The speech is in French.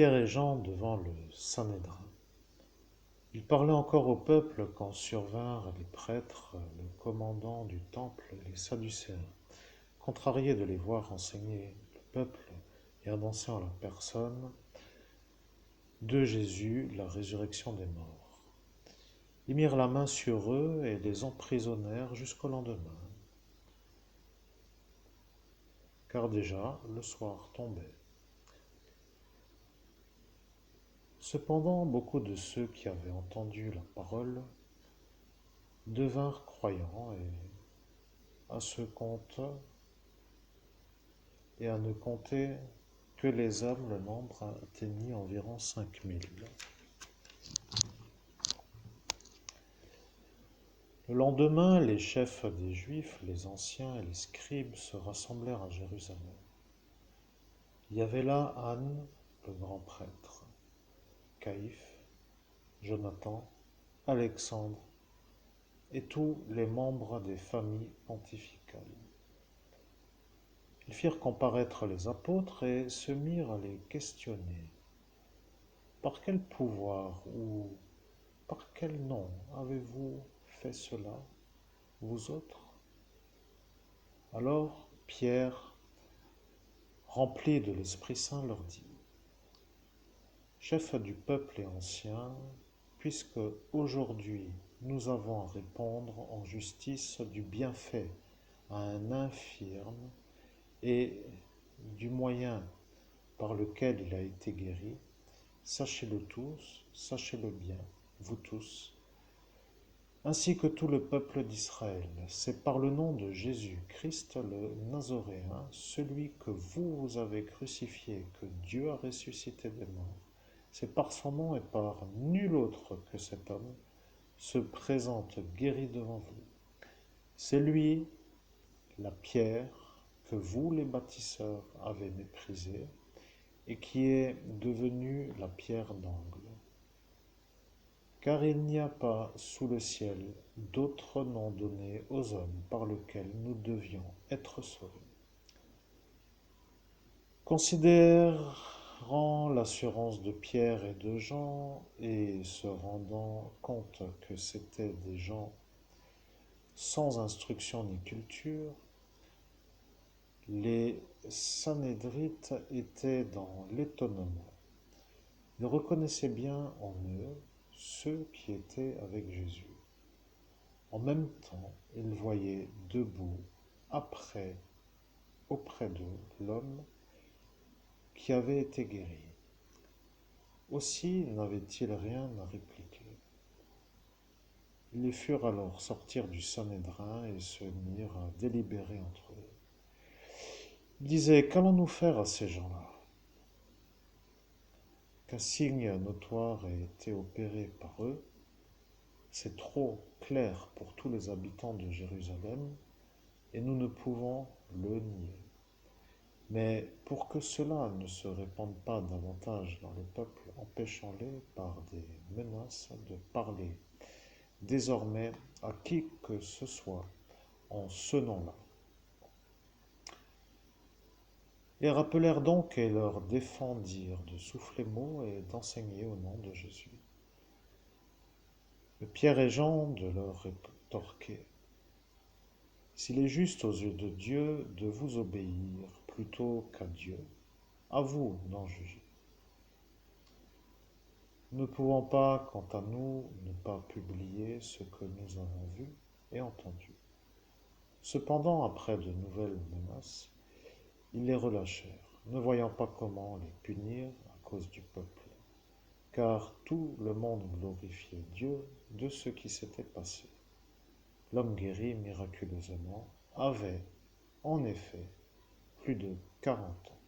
Pierre et Jean devant le Sanhédrin. Ils parlaient encore au peuple quand survinrent les prêtres, le commandant du temple et les Sadducéens, contrariés de les voir enseigner le peuple et annoncer en la personne de Jésus la résurrection des morts. Ils mirent la main sur eux et les emprisonnèrent jusqu'au lendemain, car déjà le soir tombait. Cependant, beaucoup de ceux qui avaient entendu la parole devinrent croyants et à ce compte et à ne compter que les hommes, le nombre atteignit environ 5000. Le lendemain, les chefs des Juifs, les anciens et les scribes se rassemblèrent à Jérusalem. Il y avait là Anne, le grand prêtre, Caïphe, Jonathan, Alexandre et tous les membres des familles pontificales. Ils firent comparaître les apôtres et se mirent à les questionner. Par quel pouvoir ou par quel nom avez-vous fait cela, vous autres? Alors Pierre, rempli de l'Esprit Saint, leur dit: Chefs du peuple et anciens, puisque aujourd'hui nous avons à répondre en justice du bienfait à un infirme et du moyen par lequel il a été guéri, sachez-le tous, sachez-le bien, vous tous, ainsi que tout le peuple d'Israël. C'est par le nom de Jésus-Christ le Nazoréen, celui que vous avez crucifié, que Dieu a ressuscité des morts. C'est par son nom et par nul autre que cet homme se présente guéri devant vous. C'est lui, la pierre, que vous, les bâtisseurs, avez méprisée et qui est devenue la pierre d'angle. Car il n'y a pas sous le ciel d'autre nom donné aux hommes par lequel nous devions être sauvés. Considérant l'assurance de Pierre et de Jean et se rendant compte que c'étaient des gens sans instruction ni culture, les Sanhédrites étaient dans l'étonnement. Ils reconnaissaient bien en eux ceux qui étaient avec Jésus. En même temps, ils voyaient debout, auprès d'eux, l'homme qui avait été guéri. Aussi n'avaient-ils rien à répliquer. Ils les furent alors sortir du Sanhédrin et se mirent à délibérer entre eux. Ils disaient: Qu'allons-nous faire à ces gens-là? Qu'un signe notoire ait été opéré par eux, c'est trop clair pour tous les habitants de Jérusalem, et nous ne pouvons le nier. Mais pour que cela ne se répande pas davantage dans le peuple, empêchons-les par des menaces de parler désormais à qui que ce soit en ce nom-là. Ils rappelèrent donc et leur défendirent de souffler mot et d'enseigner au nom de Jésus. Mais Pierre et Jean de leur rétorquer: S'il est juste aux yeux de Dieu de vous obéir plutôt qu'à Dieu, à vous d'en juger. Nous ne pouvons pas, quant à nous, ne pas publier ce que nous avons vu et entendu. Cependant, après de nouvelles menaces, ils les relâchèrent, ne voyant pas comment les punir à cause du peuple, car tout le monde glorifiait Dieu de ce qui s'était passé. L'homme guéri miraculeusement avait, en effet, plus de 40 ans.